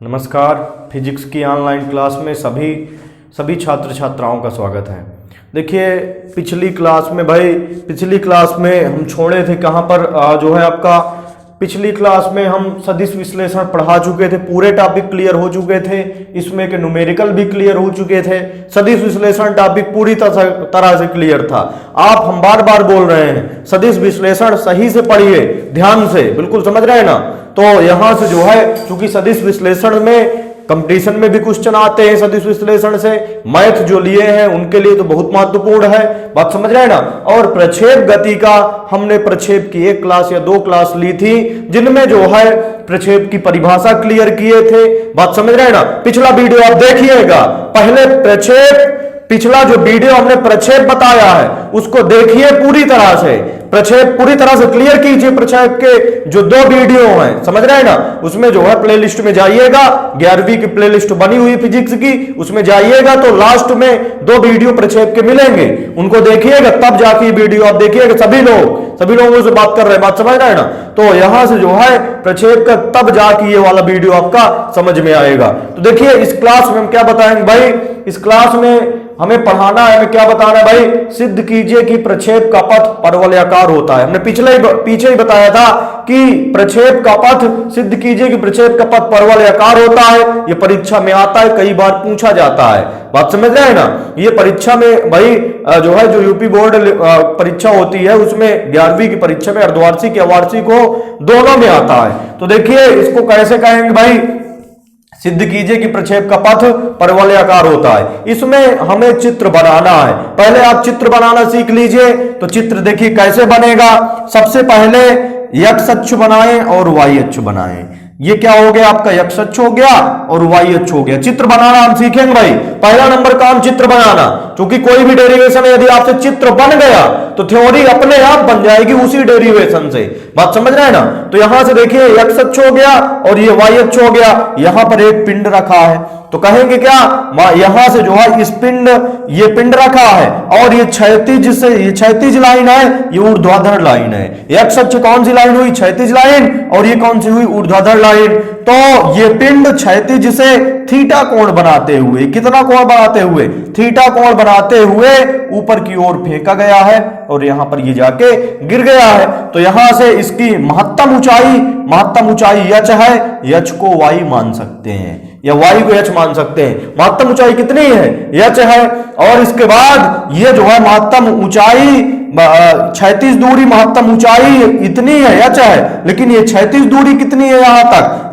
नमस्कार। फिजिक्स की online class में सभी छात्र छात्राओं का स्वागत है। देखिए पिछली क्लास में हम छोड़े थे कहाँ पर, जो है आपका पिछली क्लास में हम सदिश विश्लेषण पढ़ा चुके थे, पूरे टॉपिक क्लियर हो चुके थे, इसमें के न्यूमेरिकल भी क्लियर हो चुके थे। सदिश विश्लेषण टॉपिक पूरी तरह से क्लियर था। आप हम बार बार बोल रहे हैं सदिश विश्लेषण सही से पढ़िए, ध्यान से, बिल्कुल समझ रहे हैं ना। तो यहां से जो है क्योंकि सदिश विश्लेषण में कंपटीशन में भी क्वेश्चन आते हैं सदिश विश्लेषण से, मैथ जो लिए हैं उनके लिए तो बहुत महत्वपूर्ण है, बात समझ रहे हैं ना। और प्रक्षेप गति का हमने प्रक्षेप की 1 क्लास या 2 क्लास ली थी जिनमें जो है प्रक्षेप की परिभाषा क्लियर किए थे, बात समझ रहे हैं ना। पिछला वीडियो आप देखिएगा, पहले पिछला जो वीडियो हमने प्रक्षेप बताया है उसको देखिए पूरी तरह से, प्रक्षेप पूरी तरह से क्लियर कीजिए। प्रक्षेप के जो 2 वीडियो हैं, समझ रहे हैं ना, उसमें जो है प्लेलिस्ट में जाइएगा, 11वीं की प्लेलिस्ट बनी हुई फिजिक्स की, उसमें जाइएगा तो लास्ट में 2 वीडियो प्रक्षेप के मिलेंगे, उनको देखिएगा तब जाके वीडियो आप देखिएगा। सभी लोगों से बात कर रहे हैं, बात समझ रहे हैं ना। तो यहां से जो है प्रक्षेप का तब जाके ये वाला वीडियो आपका समझ में आएगा। तो देखिए इस क्लास में हम क्या बताएंगे भाई, इस क्लास में हमें पढ़ाना है, हमें क्या बताना है भाई, सिद्ध कीजिए कि प्रक्षेप का पथ परवलयाकार होता है। हमने पीछे ही बताया था कि प्रक्षेप का पथ, सिद्ध कीजिए कि प्रक्षेप का पथ परवलयाकार होता है। ये परीक्षा में आता है, कई बार पूछा जाता है, बात समझ रहे हैं ना। ये परीक्षा में भाई जो है, जो यूपी बोर्ड परीक्षा होती है उसमें 11वीं की परीक्षा में अर्धवार्षिक या वार्षिक हो, दोनों में आता है। तो देखिए इसको कैसे कहेंगे भाई, सिद्ध कीजिए कि प्रक्षेप का पथ परवलयाकार होता है। इसमें हमें चित्र बनाना है, पहले आप चित्र बनाना सीख लीजिए। तो चित्र देखिए कैसे बनेगा, सबसे पहले x अक्ष बनाएं और y अक्ष बनाएं। ये क्या हो गया आपका, x अक्ष हो गया और y अक्ष हो गया। चित्र बनाना हम सीखेंगे भाई, पहला नंबर काम चित्र बनाना, क्योंकि कोई भी डेरिवेशन यदि आपसे चित्र बन गया तो थ्योरी अपने आप बन जाएगी उसी डेरिवेशन से, बात समझ रहे हैं ना। तो यहां से देखिए x अक्ष हो गया और ये y अक्ष हो गया, यहां पर एक पिंड रखा है, तो कहेंगे क्या, यहां से जो है ये पिंड रखा है और ये क्षैतिज लाइन है, ये ऊर्ध्वाधर लाइन है। x अक्ष कौन सी लाइन हुई, क्षैतिज लाइन, और ये कौन सी हुई, ऊर्ध्वाधर लाइन। तो ये पिंड क्षैतिज से थीटा कोण बनाते हुए, कितना कोण बनाते हुए, थीटा कोण बनाते हुए ऊपर की ओर फेंका गया है और यहां पर ये जाके गिर गया है। तो यहां से इसकी महत्तम ऊंचाई h है, h को y मान सकते हैं या y को h मान सकते हैं। महत्तम ऊंचाई कितनी है, h है। और इसके बाद ये जो है महत्तम ऊंचाई, क्षैतिज दूरी महत्तम ऊंचाई इतनी है, h है, लेकिन ये क्षैतिज दूरी कितनी है,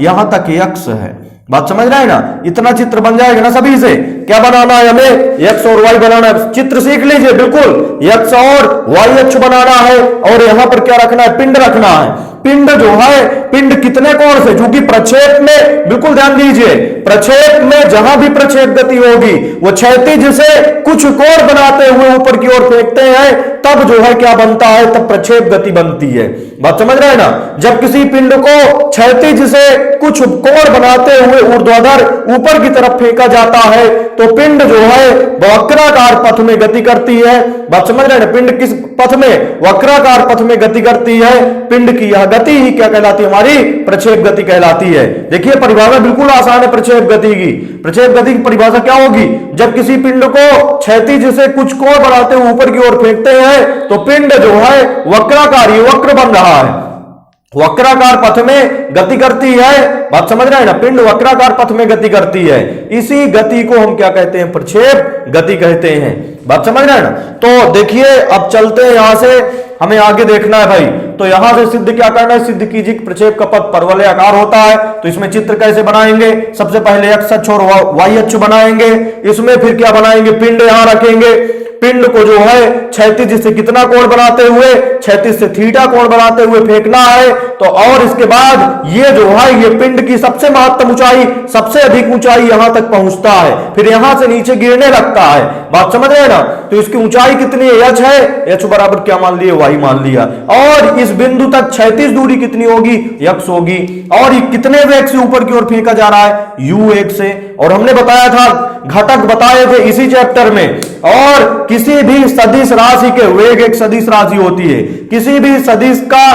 यहां तक x है, बात समझ रहे हैं ना। इतना चित्र बन जाएगा ना। सभी से क्या बनाना है, हमें x और y बनाना है। चित्र सीख लीजिए, बिल्कुल x और y अक्ष बनाना है और यहां पर क्या रखना है, पिंड रखना है। पिंड जो है, पिंड कितने कोण से, क्योंकि प्रक्षेप में, बिल्कुल ध्यान दीजिए, प्रक्षेप में जहां भी प्रक्षेप गति होगी वो क्षैतिज से कुछ कोण बनाते हुए ऊपर की ओर फेंकते हैं, तब जो है क्या बनता है, तब प्रक्षेप गति बनती है, बात समझ रहे हैं ना। जब किसी पिंड को क्षैतिज से कुछ कोण बनाते हुए ऊर्ध्वाधर ऊपर की तरफ फेंका जाता है तो पिंड जो है वक्राकार पथ में गति करती है, बात समझ रहे हैं। पिंड किस पथ में, वक्राकार पथ में गति करती है। पिंड की यह गति ही क्या कहलाती है, हमारी प्रक्षेप गति कहलाती है। देखिए परिभाषा बिल्कुल आसान है प्रक्षेप गति की। प्रक्षेप गति की परिभाषा क्या होगी, जब किसी पिंड को क्षैतिज से कुछ कोण बनाते हुए ऊपर की ओर फेंकते हैं तो पिंड जो है वक्राकार, ये वक्र बन रहा है, वक्राकार पथ में गति करती है, बात समझ रहे हैं ना। पिंड वक्राकार पथ में गति करती है, इसी गति को हम क्या कहते हैं, प्रक्षेप गति कहते हैं, बात समझ रहे हैं ना। तो देखिए अब चलते हैं, यहां से हमें आगे देखना है भाई। तो यहां से सिद्ध क्या करना है, सिद्ध कीजिए कि प्रक्षेप का पथ परवलयाकार होता है। तो इसमें चित्र कैसे बनाएंगे, सबसे पहले x अक्ष और y अक्ष बनाएंगे। इसमें फिर क्या बनाएंगे, पिंड यहां रखेंगे। पिंड को जो है क्षैतिज से कितना कोण बनाते हुए, क्षैतिज से थीटा कोण बनाते हुए फेंकना है। तो और इसके बाद ये जो है, ये पिंड की सबसे महत्तम ऊंचाई, सबसे अधिक ऊंचाई यहां तक पहुंचता है, फिर यहां से नीचे गिरने लगता है, बात समझ रहे हैं ना। तो इसकी ऊंचाई कितनी है, h है, h बराबर क्या मान लिया, y मान लिया। और इस बिंदु तक क्षैतिज दूरी कितनी होगी, x होगी। और ये कितने वेग से ऊपर की ओर फेंका जा रहा है, u वेग से। और हमने बताया था, घटक बताए थे इसी चैप्टर में। और किसी भी सदिश राशि के वेग एक सदिश राशि होती है, किसी भी सदिश का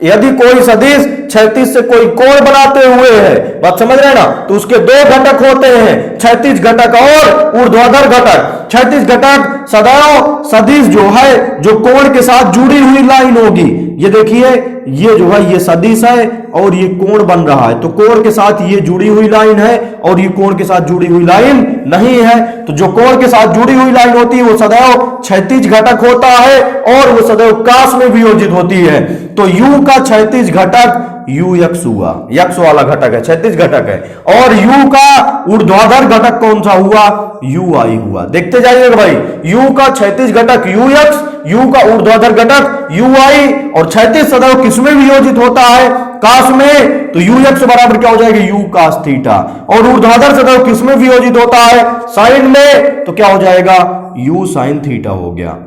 यदि कोई सदिश क्षैतिज से कोई कोण बनाते हुए है, बात समझ रहे हैं ना, तो उसके दो घटक होते हैं, क्षैतिज घटक और ऊर्ध्वाधर घटक। क्षैतिज घटक सदैव सदिश जो है, जो कोण के साथ जुड़ी हुई लाइन होगी, ये देखिए ये जो है ये सदिश है और ये कोण बन रहा है, तो कोण के साथ ये जुड़ी हुई लाइन है और ये कोण के साथ जुड़ी हुई लाइन नहीं है। तो जो कोण के साथ जुड़ी हुई लाइन होती है वो सदैव क्षैतिज घटक होता है और वो सदैव काश में वियोजित होती है। तो U का क्षैतिज घटक यू यक्स हुआ, यक्स वाला घटक है, क्षैतिज घटक है। और U का ऊर्ध्वाधर घटक कौन सा हुआ? यू आई हुआ। देखते जाइएगा भाई, U का क्षैतिज घटक यू यक्स, U का ऊर्ध्वाधर घटक यू आई, और क्षैतिज सदैव किसमें वियोजित होता है? काश में। तो यू यक्स बराबर क्या हो जाएगा? यू काश थीटा। और ऊर्ध्वाधर सदैव किसमें वियोजित होता है? साइन में। तो क्या हो जाएगा? यू साइन थीटा हो गया।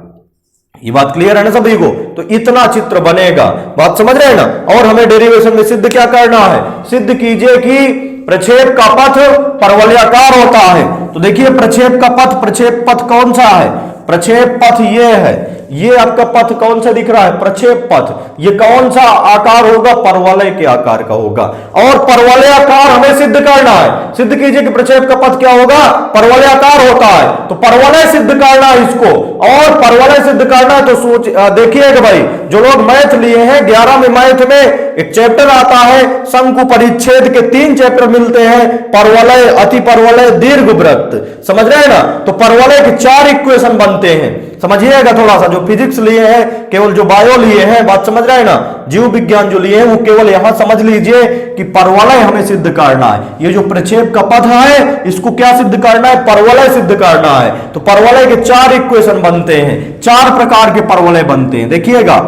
ये बात क्लियर है ना सभी को? तो इतना चित्र बनेगा, बात समझ रहे हैं ना। और हमें डेरिवेशन में सिद्ध क्या करना है? सिद्ध कीजिए कि प्रक्षेप का पथ परवलयाकार होता है। तो देखिए प्रक्षेप का पथ, प्रक्षेप पथ कौन सा है? प्रक्षेप पथ ये है, ये आपका पथ कौन सा दिख रहा है? प्रक्षेप पथ। ये कौन सा आकार होगा? परवलय के आकार का होगा। और परवलयाकार हमें सिद्ध करना है। सिद्ध कीजिए कि प्रक्षेप का पथ क्या होगा? परवलयाकार होता है। तो परवलय सिद्ध करना है इसको, और परवलय सिद्ध करना है तो सोच देखिएगा भाई, जो लोग मैथ लिए हैं 11 में मैथ में एक चैप्टर आता है शंकु परिच्छेद के 3 चैप्टर मिलते हैं, परवलय, अति परवलय, दीर्घवृत्त, समझ रहे हैं ना। तो परवलय के 4 इक्वेशन बनते हैं, समझिएगा थोड़ा सा। जो फिजिक्स लिए हैं, केवल जो बायो लिए हैं, बात समझ रहे हैं ना, जीव विज्ञान जो लिए हैं, वो केवल यहां समझ लीजिए कि परवलय हमें सिद्ध करना है। ये जो प्रक्षेप का पथ है इसको क्या सिद्ध करना है? परवलय सिद्ध करना है। तो परवलय के 4 इक्वेशन बनते हैं, 4 प्रकार के परवलय बनते हैं। देखिएगा,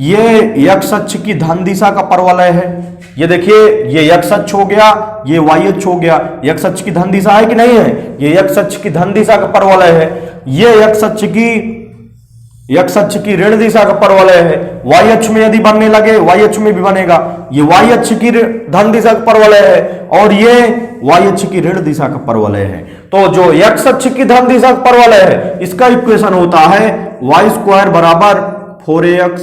ये एक्स अक्ष की धन दिशा का परवलय है। ये देखिए, ये एक्स अक्ष हो गया, ये वाई अक्ष हो गया। एक्स अक्ष की धन दिशा है कि नहीं है? ये एक्स अक्ष की धन दिशा का परवलय है। ये एक्स अक्ष की ऋण दिशा का परवलय है। वाई अक्ष में यदि बनने लगे, वाई अक्ष में भी बनेगा। ये वाई अक्ष की धन दिशा का परवलय है और ये वाई अक्ष की ऋण दिशा का परवलय है। तो जो एक्स अक्ष की धन दिशा का परवलय है, इसका इक्वेशन होता है वाई स्क्वायर बराबर 4ax,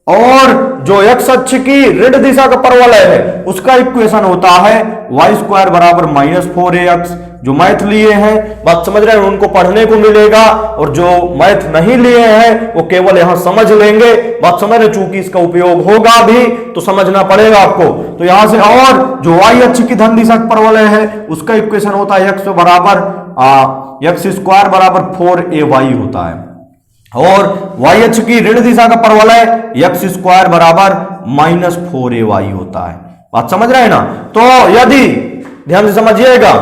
और जो एक्स अक्ष की ऋण दिशा का परवलय है उसका इक्वेशन होता है वाई स्क्वायर बराबर -4ax। जो मैथ लिए हैं, बात समझ रहे हैं, उनको पढ़ने को मिलेगा, और जो मैथ नहीं लिए हैं वो केवल यहां समझ लेंगे, बात समझ रहे। चूंकि इसका उपयोग होगा भी तो समझना पड़ेगा आपको। तो यहां से, और जो वाई अक्ष की धन दिशा का परवलय है उसका इक्वेशन होता है एक्स बराबर एक्स स्क्वायर बराबर 4ay होता है, और वाई अक्ष की ऋण दिशा का परवलय एक्स स्क्वायर बराबर -4ay होता है। बात समझ रहे हैं ना। तो यदि ध्यान से समझिएगा,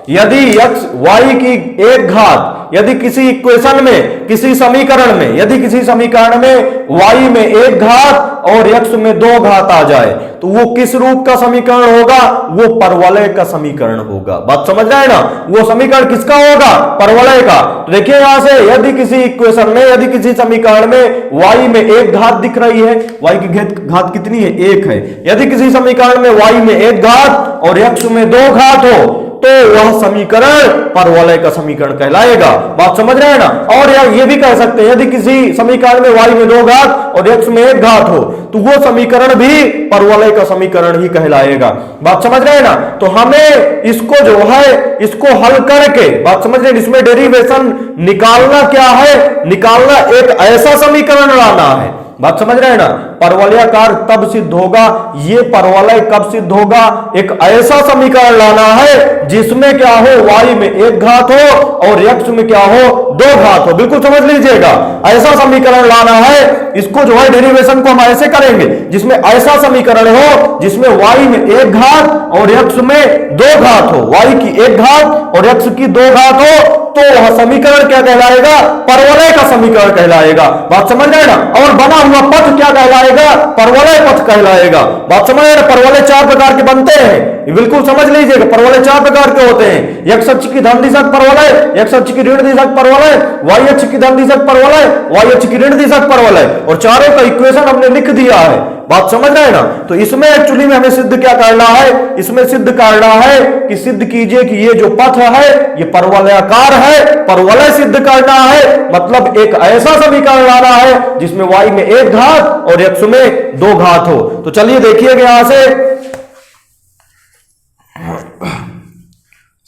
यदि x y की एक घात, यदि किसी इक्वेशन में, किसी समीकरण में, यदि किसी समीकरण में y में एक घात और x में 2 घात आ जाए, तो वो किस रूप का समीकरण होगा? वो परवलय का समीकरण होगा। बात समझ रहे हैं ना। वो समीकरण किसका होगा? परवलय का। तो देखिए यहां से, यदि किसी इक्वेशन में, यदि किसी समीकरण में y में एक घात दिख रही है, y की घात कितनी है? 1 है। यदि किसी समीकरण में y में एक घात और x में 2 घात हो, तो वह समीकरण परवलय का समीकरण कहलाएगा। बात समझ रहे हैं ना। और ये भी कह सकते हैं, यदि किसी समीकरण में y में 2 घात और x में 1 घात हो, तो वो समीकरण भी परवलय का समीकरण ही कहलाएगा। बात समझ रहे हैं ना। तो हमें इसको जो है, इसको हल करके, बात समझ रहे हैं, इसमें डेरिवेशन निकालना क्या है? निकालना एक ऐसा समीकरण लाना है। बात समझ रहे हैं ना। परवलयाकार तब सिद्ध होगा, ये परवलय कब सिद्ध होगा? एक ऐसा समीकरण लाना है जिसमें क्या हो? y में 1 घात हो और x में क्या हो? 2 घात हो। बिल्कुल समझ लीजिएगा, ऐसा समीकरण लाना है। इसको जो है डेरिवेशन को हम ऐसे करेंगे जिसमें ऐसा समीकरण हो जिसमें y में 1 घात और x में 2 घात हो, y की 1 घात और x की 2 घात हो, तो वह समीकरण क्या कहलाएगा? परवलय का समीकरण कहलाएगा। बात समझ रहे हैं ना। और बना हुआ पथ क्या कहलाएगा? परवलय पथ कहलाएगा। बात समझ रहे हैं। परवलय 4 प्रकार के बनते हैं, बिल्कुल समझ लीजिएगा। परवलय 4 प्रकार के होते हैं। एक्स अक्ष की धन दिशा परवलय, एक्स अक्ष की ऋण दिशा परवलय, वाई अक्ष की धन दिशा परवलय, वाई अक्ष की ऋण दिशा परवलय, और चारों का इक्वेशन हमने लिख दिया है। बात समझ रहे हैं ना। तो इसमें एक्चुअली में हमें सिद्ध क्या करना है, इसमें सिद्ध करना है कि सिद्ध कीजिए कि ये जो पथ है ये परवलयाकार है, परवलय सिद्ध करना है, मतलब एक ऐसा समीकरण लाना है जिसमें y में एक घात और x में दो घात हो। तो चलिए देखिएगा यहां से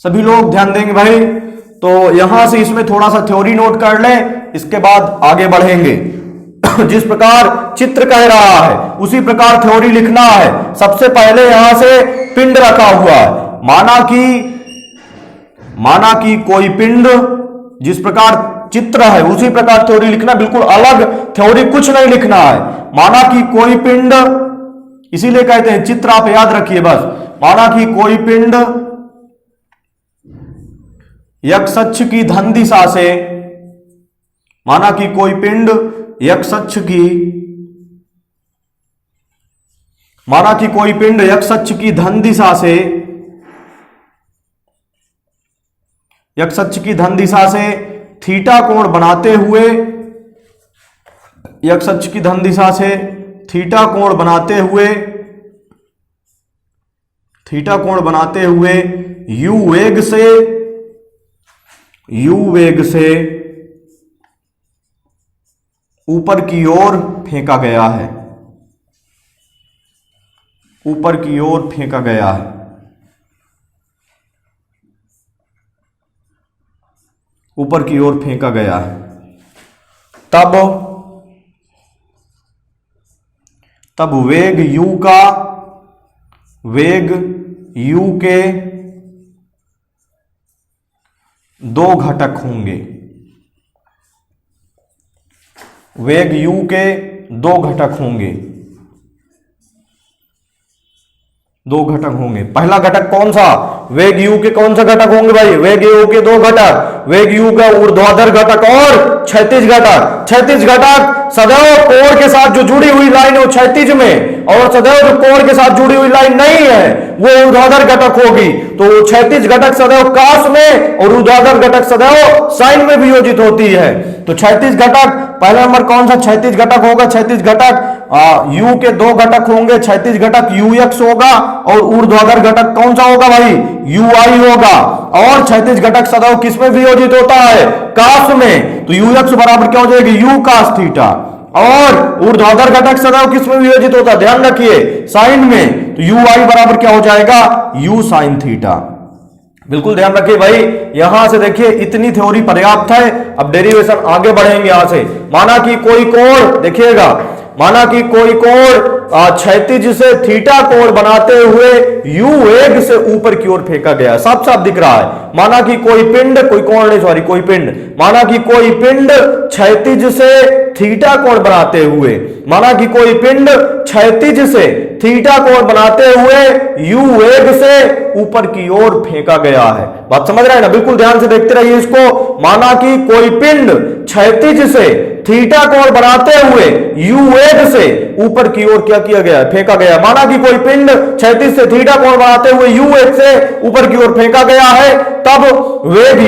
सभी लोग ध्यान देंगे भाई। तो यहां से इसमें थोड़ा सा थ्योरी नोट कर लें, इसके बाद आगे बढ़ेंगे। जिस प्रकार चित्र कह रहा है उसी प्रकार थ्योरी लिखना है। सबसे पहले यहां से पिंड रखा हुआ है, माना कि कोई पिंड, जिस प्रकार चित्र है उसी प्रकार थ्योरी लिखना, बिल्कुल अलग थ्योरी कुछ नहीं लिखना है। माना कि कोई पिंड, इसीलिए कहते हैं चित्र, आप याद रखिए बस। माना कि कोई पिंड x अक्ष की धन दिशा से, माना कि कोई पिंड x अक्ष की, माना कि कोई पिंड x अक्ष की धन दिशा से, x अक्ष की धन दिशा से थीटा कोण बनाते हुए, x अक्ष की धन दिशा से थीटा कोण बनाते हुए, थीटा कोण बनाते हुए u वेग से ऊपर की ओर फेंका गया है, ऊपर की ओर फेंका गया है। ऊपर की ओर फेंका गया है। तब वेग u का, वेग u के दो घटक होंगे, वेग u के दो घटक होंगे, दो घटक होंगे। पहला घटक कौन सा, वेग u के कौन सा घटक होंगे भाई, वेग u के दो घटक, वेग u का ऊर्ध्वाधर घटक और क्षैतिज घटक। क्षैतिज घटक सदैव कोण के साथ जो जुड़ी हुई लाइन है क्षैतिज में, और सदैव जो कोण के साथ जुड़ी हुई लाइन नहीं है वो ऊर्ध्वाधर घटक होगी। तो क्षैतिज घटक सदैव काश में और ऊर्ध्वाधर घटक सदैव साइन में वियोजित होती है। तो क्षैतिज घटक पहला नंबर कौन सा क्षैतिज घटक होगा, क्षैतिज घटक u के दो घटक होंगे, क्षैतिज घटक ux होगा और ऊर्ध्वाधर घटक कौन सा होगा भाई, ui होगा। और क्षैतिज घटक सदैव किस में वियोजित होता है, काश में। तो ux बराबर क्या हो जाएगी, u cos थीटा। और ऊर्ध्वाधर घटक सदैव किस में वियोजित होता है, ध्यान रखिए, साइन में। तो ui बराबर क्या हो जाएगा, u sin थीटा। बिल्कुल ध्यान रखिए भाई। यहां से देखिए इतनी थ्योरी पर्याप्त है। अब डेरिवेशन आगे बढ़ेंगे यहां से। माना कि कोई कोण, देखिएगा, माना कि कोई कोण क्षैतिज से थीटा कोण बनाते हुए u वेग से ऊपर की ओर फेंका गया, साफ साफ दिख रहा है। माना कि कोई पिंड, कोई कोण नहीं सॉरी, कोई पिंड, माना कि कोई पिंड क्षैतिज से थीटा कोण बनाते हुए, माना कि कोई पिंड क्षैतिज से थीटा कोण बनाते हुए u वेग से ऊपर की ओर फेंका गया है। बात समझ रहे हैं ना, बिल्कुल ध्यान से देखते रहिए इसको। माना कि कोई पिंड क्षैतिज से थीटा कोण बनाते हुए u वेग से ऊपर की ओर क्या किया गया, फेंका गया। माना कि कोई पिंड क्षैतिज से थीटा कोण बनाते हुए u वेग से ऊपर की ओर फेंका गया है। तब वेग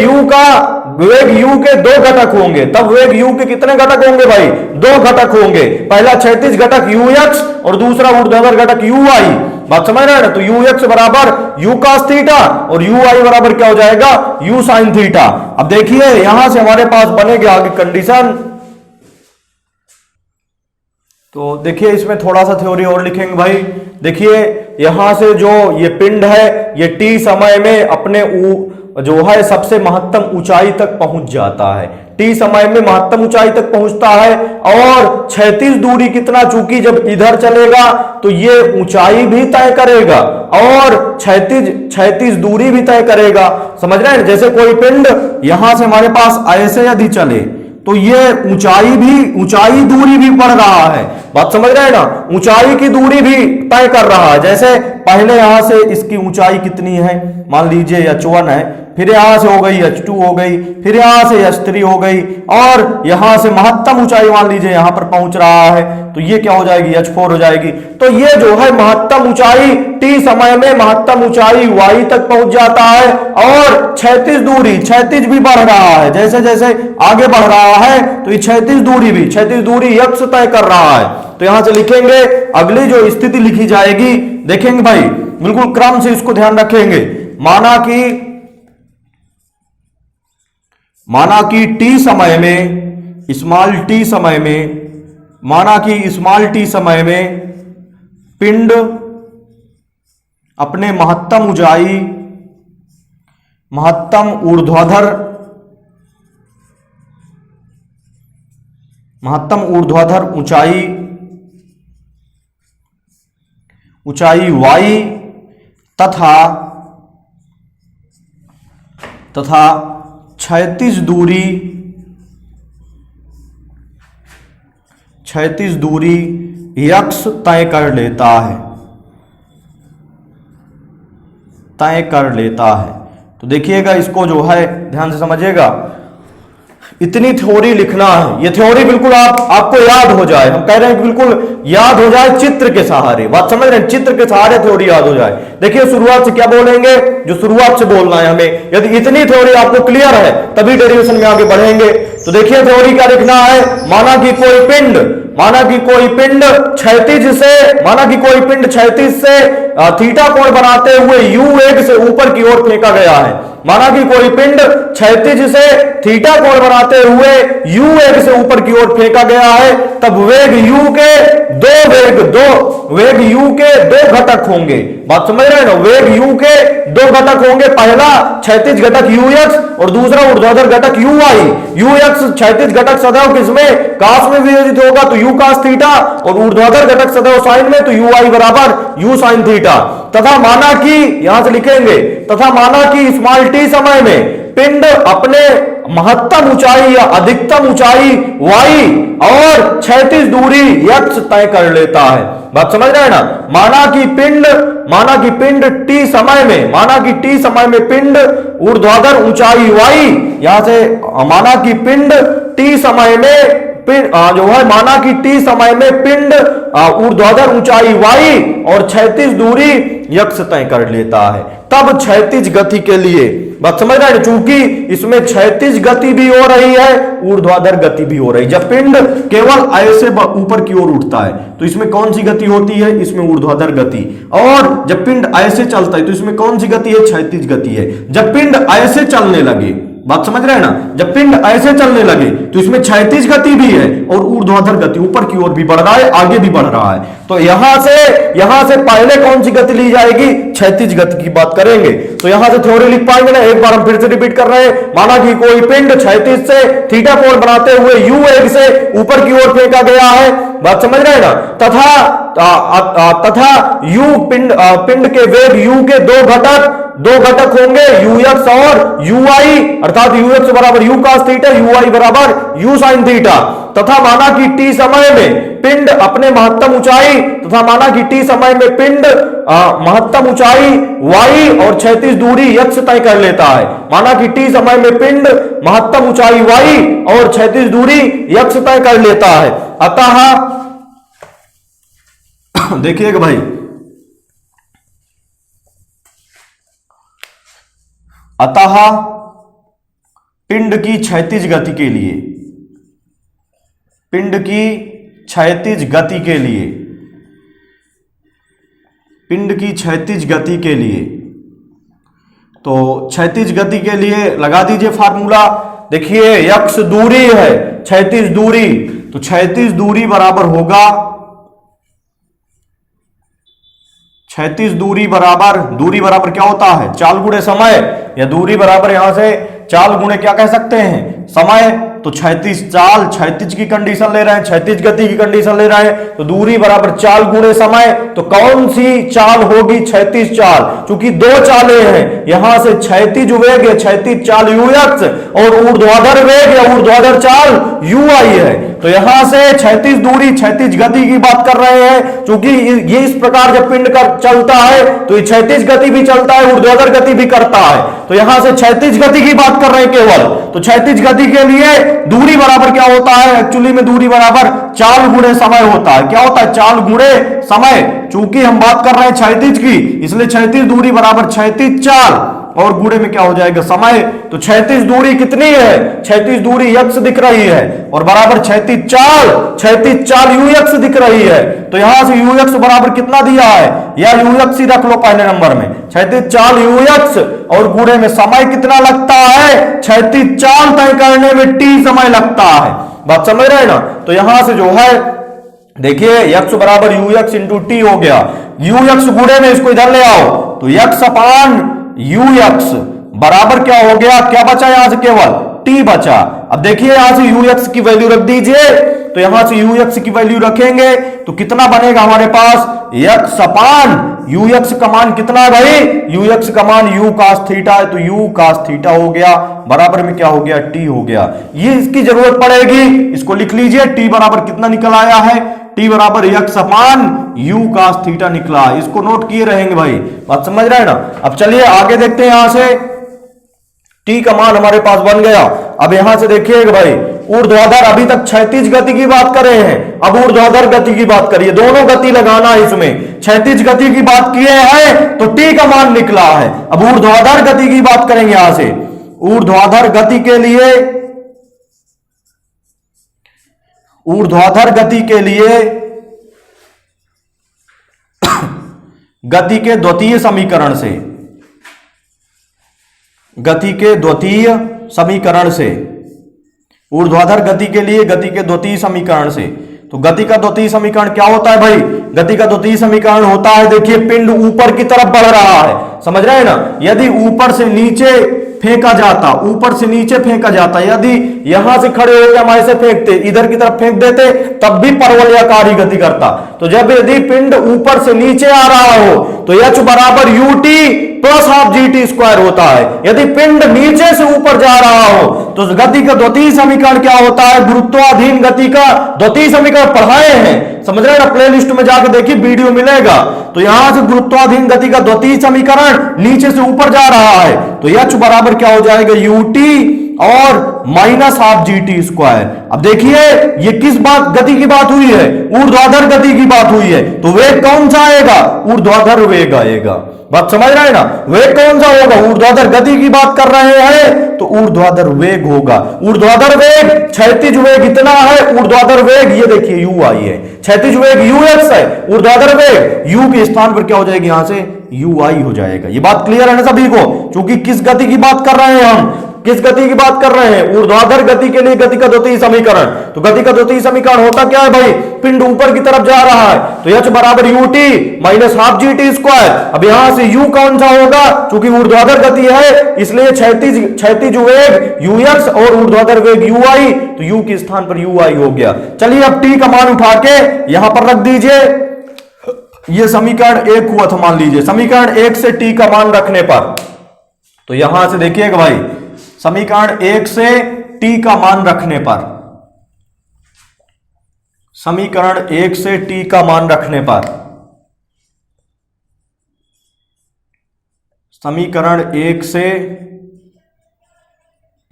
u के दो घटक होंगे। तब वेग u के कितने घटक होंगे भाई, दो घटक होंगे। पहला क्षैतिज घटक ux और दूसरा ऊर्ध्वाधर घटक ui। बात समझ रहे हैं ना। तो ux बराबर u cos थीटा और ui बराबर क्या हो जाएगा, u sin थीटा। अब देखिए यहां से हमारे पास बनेगी आगे कंडीशन। तो देखिए इसमें थोड़ा सा थ्योरी और लिखेंगे भाई। देखिए यहां से जो ये पिंड है ये t समय में अपने जो है सबसे महत्तम ऊंचाई तक पहुंच जाता है, t समय में महत्तम ऊंचाई तक पहुंचता है। और क्षैतिज दूरी कितना, चूंकि जब इधर चलेगा तो ये ऊंचाई भी तय करेगा और क्षैतिज दूरी भी तय करेगा। समझ रहे हैं, जैसे कोई पिंड यहां से हमारे पास ऐसे यदि चले तो ये ऊंचाई दूरी भी बढ़ रहा है। बात समझ रहे हैं ना, ऊंचाई की दूरी भी तय कर रहा है। जैसे पहले यहां से इसकी ऊंचाई कितनी है, मान लीजिए h1 है, फिर यहां से हो गई h2 हो गई, फिर यहां से h3 हो गई, और यहां से महत्तम ऊंचाई मान लीजिए यहां पर पहुंच रहा है तो ये क्या हो जाएगी, h4 हो जाएगी। तो ये जो है महत्तम ऊंचाई t समय में महत्तम ऊंचाई y तक पहुंच जाता है। और क्षैतिज भी बढ़ रहा है, जैसे जैसे आगे बढ़ रहा है तो ये क्षैतिज दूरी x तय कर रहा है। तो यहां से लिखेंगे, अगली जो स्थिति लिखी जाएगी देखेंगे भाई, बिल्कुल क्रम से इसको ध्यान रखेंगे। माना कि टी समय में, स्मॉल टी समय में, माना कि स्मॉल टी समय में पिंड अपने महत्तम ऊंचाई, महत्तम ऊर्ध्वाधर ऊंचाई y तथा क्षैतिज दूरी x तय कर लेता है। तो देखिएगा, इसको जो है ध्यान से समझिएगा, इतनी थ्योरी लिखना है। ये थ्योरी बिल्कुल आपको याद हो जाए, हम कह रहे हैं बिल्कुल याद हो जाए चित्र के सहारे, बात समझ रहे हैं, चित्र के सहारे थ्योरी याद हो जाए। देखिए शुरुआत से क्या बोलेंगे, जो शुरुआत से बोलना है हमें, यदि इतनी थ्योरी आपको क्लियर है तभी डेरिवेशन में आगे बढ़ेंगे। तो देखिए थ्योरी क्या लिखना है, माना कि कोई पिंड क्षैतिज से थीटा कोण बनाते हुए u वेग से ऊपर की ओर फेंका गया है। माना कि कोई पिंड क्षैतिज से थीटा कोण बनाते हुए u वेग से ऊपर की ओर फेंका गया है, तब वेग u के दो घटक होंगे। बात समझ रहे हैं ना, वेग u के दो घटक होंगे, पहला क्षैतिज घटक ux और दूसरा ऊर्ध्वाधर घटक uy। ux क्षैतिज घटक सदैव किसमें, काश में विभाजित होगा तो u cos थीटा, और ऊर्ध्वाधर घटक सदैव साइन में तो uy बराबर u sin थीटा। तथा माना कि, यहां से लिखेंगे, तथा माना कि स्मॉल टी समय में पिंड अपने महत्तम ऊंचाई या अधिकतम ऊंचाई y और क्षैतिज दूरी x तय कर लेता है। बात समझ रहे हैं ना, माना कि पिंड टी समय में पिंड ऊर्ध्वाधर ऊंचाई y, यहां से माना कि पिंड टी समय में माना कि टी समय में पिंड ऊर्ध्वाधर ऊंचाई y और क्षैतिज दूरी x तय कर लेता है। तब क्षैतिज गति के लिए, बात समझ रहे हैं, चूंकि इसमें क्षैतिज गति भी हो रही है, ऊर्ध्वाधर गति भी हो रही है। जब पिंड केवल ऐसे ऊपर की ओर उठता है तो इसमें कौन सी गति होती है, इसमें ऊर्ध्वाधर गति। और जब पिंड ऐसे चलता है तो इसमें कौन सी गति है, क्षैतिज गति है। जब पिंड ऐसे चलने लगे, बात समझ रहे हैं ना, जब पिंड ऐसे चलने लगे तो इसमें क्षैतिज गति भी है और ऊर्ध्वाधर गति, ऊपर की ओर भी बढ़ रहा है, आगे भी बढ़ रहा है। तो यहां से पहले कौन सी गति ली जाएगी, क्षैतिज गति की बात करेंगे। तो यहां से थ्योरी लिख पाएंगे ना, एक बार हम फिर से रिपीट कर रहे हैं। माना कि कोई पिंड क्षैतिज से थीटा कोण बनाते हुए u वेग से ऊपर की ओर फेंका गया है, बात समझ रहे हैं ना, तथा पिंड के वेग u के दो घटक होंगे, ux और uy, अर्थात ux बराबर u cos थीटा, uy बराबर u sin थीटा। तथा माना कि टी समय में पिंड अपने महत्तम ऊंचाई, तथा माना कि टी समय में पिंड महत्तम ऊंचाई y और क्षैतिज दूरी x तय कर लेता है। माना कि टी समय में पिंड महत्तम ऊंचाई y और क्षैतिज दूरी x तय कर लेता है। अतः देखिएगा भाई, अतः पिंड की क्षैतिज गति के लिए, तो क्षैतिज गति के लिए लगा दीजिए फार्मूला। देखिए x दूरी है, क्षैतिज दूरी, तो क्षैतिज दूरी बराबर होगा, क्षैतिज दूरी बराबर क्या होता है, चाल गुणे समय, या दूरी बराबर यहां से चाल गुणे क्या कह सकते हैं, समय। तो क्षैतिज की कंडीशन ले रहे हैं, क्षैतिज गति की कंडीशन ले रहे हैं, तो दूरी बराबर चाल गुणे समय। तो कौन सी चाल होगी, क्षैतिज चाल, क्योंकि दो चालें हैं, यहां से क्षैतिज वेग या क्षैतिज चाल ux और ऊर्ध्वाधर वेग या ऊर्ध्वाधर चाल uy है। तो यहां से क्षैतिज दूरी, क्षैतिज गति की बात कर रहे हैं, क्योंकि ये इस प्रकार जब पिंड का चलता है तो ये क्षैतिज गति भी चलता है, ऊर्ध्वाधर गति भी करता है। तो यहां से क्षैतिज गति की बात कर रहे हैं केवल। तो क्षैतिज गति के लिए दूरी बराबर क्या होता है, एक्चुअली में दूरी बराबर चाल गुणे समय होता है। क्या होता है, चाल गुणे समय। चूंकि हम बात कर रहे हैं क्षैतिज की, इसलिए क्षैतिज दूरी बराबर क्षैतिज चाल, और गुणे में क्या हो जाएगा समय। तो क्षैतिज दूरी कितनी है, क्षैतिज दूरी x दिख रही है और बराबर क्षैतिज चाल ux दिख रही है। तो यहां से ux बराबर कितना दिया है, या ux ही रख लो पहले नंबर में, क्षैतिज चाल ux और गुणे में समय कितना लगता है, क्षैतिज चाल तय करने में t समय लगता है। बात समझ रहे हैं ना। तो यहां से जो है देखिए x बराबर ux इंटू टी हो गया, ux गुणे में इसको इधर ले आओ तो x अपान ux बराबर क्या हो गया, क्या बचा यहां से, केवल t बचा। अब देखिए यहां से ux की वैल्यू रख दीजिए, तो यहां से ux की वैल्यू रखेंगे तो कितना बनेगा हमारे पास, x अपान ux का मान कितना है भाई, ux का मान u cos थीटा है तो u cos थीटा हो गया, बराबर में क्या हो गया, t हो गया। ये इसकी जरूरत पड़ेगी, इसको लिख लीजिए, t बराबर कितना निकल आया है, t बराबर x अपान u cos थीटा निकला, इसको नोट किए रहेंगे भाई। बात समझ रहे हैं ना। अब चलिए आगे देखते हैं, यहां से t का मान हमारे पास बन गया। अब यहां से देखिएगा भाई, ऊर्ध्वाधर, अभी तक क्षैतिज गति की बात कर रहे हैं, अब ऊर्ध्वाधर गति की बात करिए, दोनों गति लगाना है इसमें। क्षैतिज गति की बात किए हैं तो t का मान निकला है। अब ऊर्ध्वाधर गति की बात करेंगे, यहां से ऊर्ध्वाधर गति के लिए, ऊर्ध्वाधर गति के लिए गति के द्वितीय समीकरण से, गति के द्वितीय समीकरण से, ऊर्ध्वाधर गति के लिए गति के द्वितीय समीकरण से। तो गति का द्वितीय समीकरण क्या होता है भाई, गति का द्वितीय समीकरण होता है, देखिए पिंड ऊपर की तरफ बढ़ रहा है, समझ रहे हैं ना। यदि ऊपर से नीचे फेंका जाता, ऊपर से नीचे फेंका जाता, यदि यहां से खड़े होकर हम ऐसे फेंकते, इधर की तरफ फेंक देते, तब भी परवलयाकारी गति करता। तो जब यदि पिंड ऊपर से नीचे आ रहा हो तो h बराबर ut plus half gt square होता है। यदि पिंड नीचे से ऊपर जा रहा हो तो गति का द्वितीय समीकरण क्या होता है, गुरुत्वाधीन गति का द्वितीय समीकरण पढ़ाए हैं, समझ रहे हैं ना, प्ले लिस्ट में जाके देखिए वीडियो मिलेगा। तो यहां से गुरुत्वाधीन गति का द्वितीय समीकरण नीचे से ऊपर जा रहा है तो h बराबर क्या हो जाएगा, ut और माइनस हाफ gt स्क्वायर। अब देखिए ये किस बात गति की बात हुई है, ऊर्ध्वाधर गति की बात हुई है, तो वेग कौन सा आएगा, ऊर्ध्वाधर वेग आएगा। बात समझ रहे हैं ना, वेग कौन सा होगा, ऊर्ध्वाधर गति की बात कर रहे हैं तो ऊर्ध्वाधर वेग होगा। ऊर्ध्वाधर वेग, क्षैतिज वेग इतना है, ऊर्ध्वाधर वेग ये देखिए u आई है, क्षैतिज वेग ux है, ऊर्ध्वाधर वेग u के स्थान पर क्या हो जाएगी, यहां से ui हो जाएगा। ये बात क्लियर है ना सभी को, क्योंकि किस गति की बात कर रहे हैं हम, किस गति की बात कर रहे हैं, ऊर्ध्वाधर गति के लिए गति का द्वितीय समीकरण। तो गति का द्वितीय समीकरण होता क्या है भाई, पिंड ऊपर की तरफ जा रहा है तो h बराबर ut minus half gt square. अब यहां से u कौन सा होगा, क्योंकि ऊर्ध्वाधर गति है इसलिए क्षैतिज वेग ux और ऊर्ध्वाधर वेग ui, तो u के स्थान पर ui हो गया। चलिए अब t का मान उठा के यहां पर रख दीजिए, ये समीकरण 1 हुआ था मान लीजिए, समीकरण 1 से t का मान रखने पर, तो यहां से देखिएगा भाई, समीकरण 1 से t का मान रखने पर, समीकरण 1 से t का मान रखने पर, समीकरण 1 से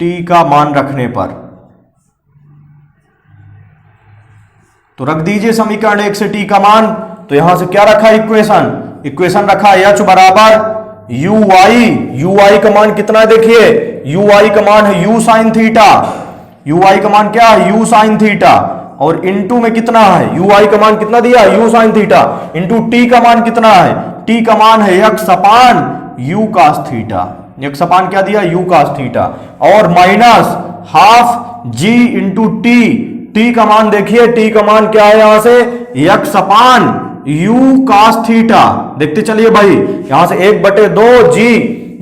t का मान रखने पर, तो रख दीजिए समीकरण 1 से t का मान। तो यहां से क्या रखा, इक्वेशन रखा h बराबर ui का मान कितना है, देखिए ui का मान है u साइन थीटा, ui का मान क्या है, u साइन थीटा, और इनटू में कितना है, ui का मान कितना दिया, u sine theta, into t का मान कितना है, t का मान है x अपान u cos थीटा, x अपान क्या दिया, u cos थीटा, और minus half g into t का मान देखिए, t का मान क्या है यहां से, x अपान u cos थीटा। देखते चलिए भाई, यहां से 1/2 g,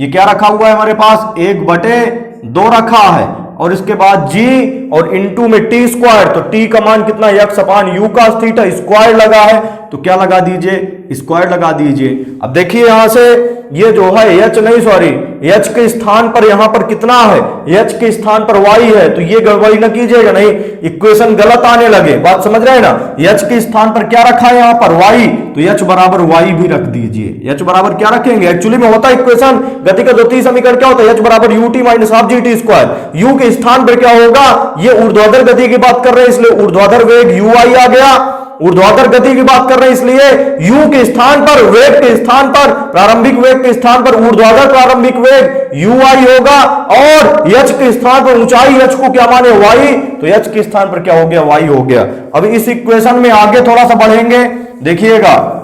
ये क्या रखा हुआ है हमारे पास, 1/2 रखा है, और इसके बाद g और इनटू में t स्क्वायर, तो t का मान कितना, x अपान u cos थीटा स्क्वायर लगा है, तो क्या लगा दीजिए, स्क्वायर लगा दीजिए। अब देखिए यहां से ये जो है h नहीं, सॉरी, h के स्थान पर यहां पर कितना है, h के स्थान पर y है, तो ये गड़बड़ी ना कीजिएगा, नहीं इक्वेशन गलत आने लगे। बात समझ रहे हैं ना, h के स्थान पर क्या रखा है यहां पर, y, तो h बराबर y भी रख दीजिए। h बराबर क्या रखेंगे, एक्चुअली में होता है इक्वेशन, गति का द्वितीय समीकरण क्या होता है, h बराबर ut minus half gt square. u के स्थान पर क्या होगा, ये ऊर्ध्वाधर गति की बात कर रहे हैं इसलिए ऊर्ध्वाधर वेग ui आ गया, ऊर्ध्वाधर गति की बात कर रहे हैं, इसलिए u के स्थान पर, वेग के स्थान पर, प्रारंभिक वेग के स्थान पर ऊर्ध्वाधर प्रारंभिक वेग ui होगा, और h के स्थान पर ऊंचाई h को क्या माने y, तो h के स्थान पर क्या हो गया, y हो गया। अब इस इक्वेशन में आगे थोड़ा सा बढ़ेंगे, देखिएगा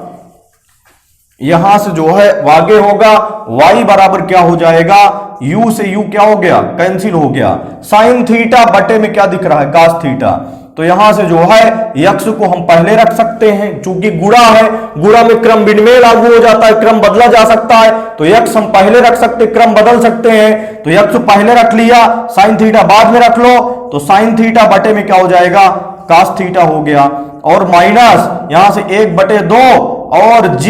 यहां से जो है आगे होगा y बराबर क्या हो जाएगा, u से u क्या हो गया, कैंसिल हो गया, साइन थीटा बटे में क्या दिख रहा है, कास थीटा। तो यहां से जो है यक्स को हम पहले रख सकते हैं, चूंकि गुणा है, गुणा में क्रम विनिमय लागू हो जाता है, क्रम बदला जा सकता है, तो यक्स हम पहले रख सकते, क्रम बदल सकते हैं, तो यक्स पहले रख लिया, साइन थीटा बाद में रख लो, तो साइन थीटा बटे में क्या हो जाएगा, कास थीटा हो गया, और माइनस यहां से 1/2 और g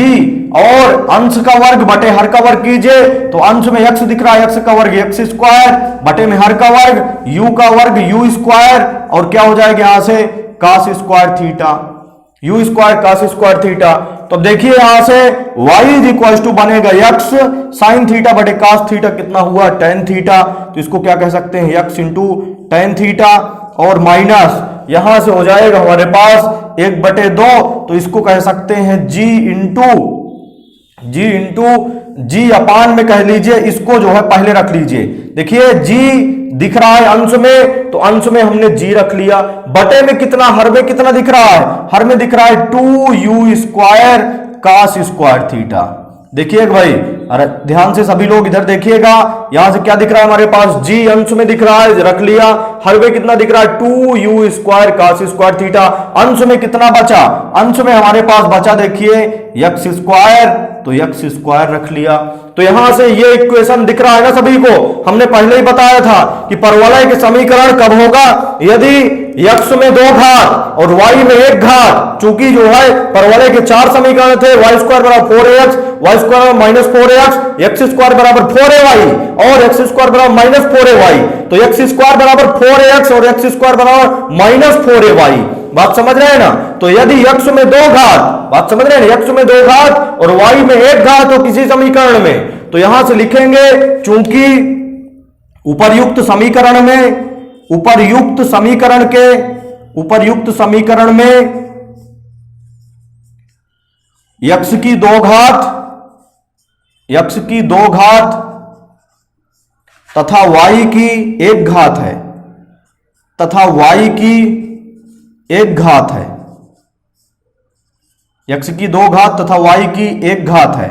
और अंश का वर्ग बटे हर का वर्ग कीजिए, तो अंश में x दिख रहा है, x का वर्ग x स्क्वायर बटे में हर का वर्ग u का वर्ग u स्क्वायर, और क्या हो जाएगा यहां से cos square theta, u square cos square theta. तो देखिए यहां से y इज इक्वल टू बनेगा x साइन थीटा बटे कास थीटा, कितना हुआ टेन थीटा, तो इसको क्या कह सकते हैं x इंटू टेन थीटा, और माइनस यहां से हो जाएगा हमारे पास 1/2, तो इसको कह सकते हैं g इंटू जी अपान में कह लीजिए, इसको जो है पहले रख लीजिए। देखिए g दिख रहा है अंश में, तो अंश में हमने g रख लिया, बटे में कितना, हर में कितना दिख रहा है, हर में दिख रहा है 2u square cos square theta. देखिए भाई, अरे ध्यान से सभी लोग इधर देखिएगा, यहां से क्या दिख रहा है हमारे पास, g अंश में दिख रहा है, रख लिया, हर में कितना दिख रहा है 2u square cos square theta, अंश में कितना बचा, अंश में हमारे पास बचा देखिए x स्क्वायर, तो x स्क्वायर रख लिया। तो यहां से ये इक्वेशन दिख रहा है ना सभी को, हमने पहले ही बताया था कि परवलय के समीकरण कब होगा, यदि x में 2 घात और y में 1 घात, चूंकि जो है परवलय के 4 समीकरण थे, y स्क्वायर बराबर 4ax, y square minus 4ax, x square बराबर 4ay और x स्क्वायर बराबर माइनस 4ay, तो x स्क्वायर बराबर 4ax और x स्क्वायर बराबर माइनस 4ay, बात समझ रहे हैं ना। तो यदि x में 2 घात, बात समझ रहे हैं, x में 2 घात और y में 1 घात हो किसी समीकरण में, तो यहां से लिखेंगे चूंकि उपर्युक्त समीकरण में, उपर्युक्त समीकरण में x की 2 घात तथा y की 1 घात है, तथा y की 1 घात है, x की 2 घात तथा y की 1 घात है,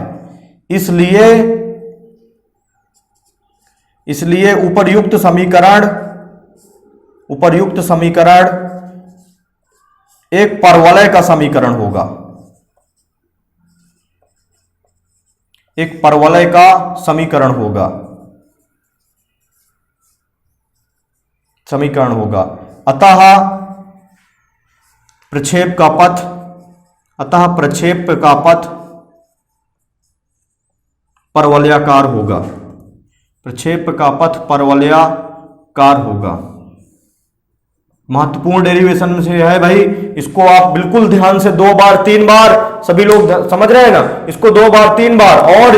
इसलिए उपर्युक्त समीकरण एक परवलय का समीकरण होगा, एक परवलय का समीकरण होगा, अतः प्रक्षेप का पथ परवलयाकार होगा, प्रक्षेप का पथ परवलयाकार होगा। महत्वपूर्ण डेरिवेशन से है भाई, इसको आप बिल्कुल ध्यान से 2 बार 3 बार, सभी लोग समझ रहे हैं ना, इसको 2 बार 3 बार, और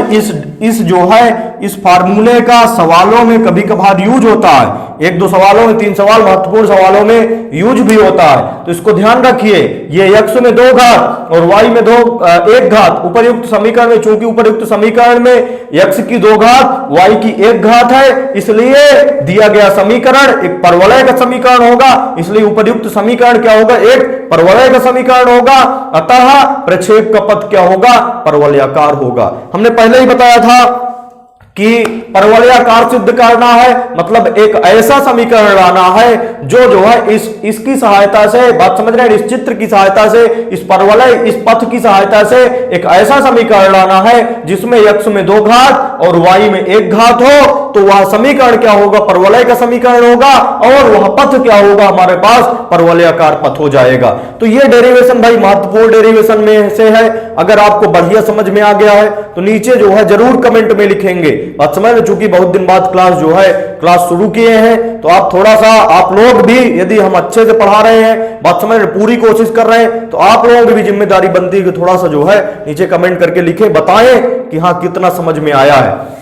इस जो है इस फार्मूले का सवालों में कभी कभार यूज होता है, 1-2 सवालों में, 3 सवाल महत्वपूर्ण सवालों में यूज भी होता है, तो इसको ध्यान रखिए। ये x में 2 घात और y में 1 घात, उपर्युक्त समीकरण में, चूंकि उपर्युक्त समीकरण में x की 2 घात y की 1 घात है, इसलिए दिया गया समीकरण एक परवलय का समीकरण होगा, इसलिए उपर्युक्त समीकरण क्या होगा, एक परवलय का समीकरण होगा, अतः प्रक्षेप का पथ क्या होगा, परवलयाकार होगा। हमने पहले ही बताया था कि परवलयाकार सिद्ध करना है, मतलब एक ऐसा समीकरण लाना है जो है इसकी सहायता से, बात समझ रहे हैं, इस चित्र की सहायता से, इस परवलय, इस पथ की सहायता से एक ऐसा समीकरण लाना है जिसमें x में 2 घात और y में 1 घात हो, तो वह समीकरण क्या होगा, परवलय का समीकरण होगा, और वह पथ क्या होगा, हमारे पास परवलयाकार पथ हो जाएगा। तो यह डेरिवेशन भाई महत्वपूर्ण डेरिवेशन में से है। अगर आपको बढ़िया समझ में आ गया है तो नीचे जो है जरूर कमेंट में लिखेंगे, बात समझ रहे, चूंकि बहुत दिन बाद क्लास शुरू किए हैं, तो आप थोड़ा सा, आप लोग भी, यदि हम अच्छे से पढ़ा रहे हैं, बात समझ रहे, पूरी कोशिश कर रहे हैं, तो आप लोगों की भी जिम्मेदारी बनती है कि थोड़ा सा जो है नीचे कमेंट करके लिखें, बताएं कि हाँ कितना समझ में आया है।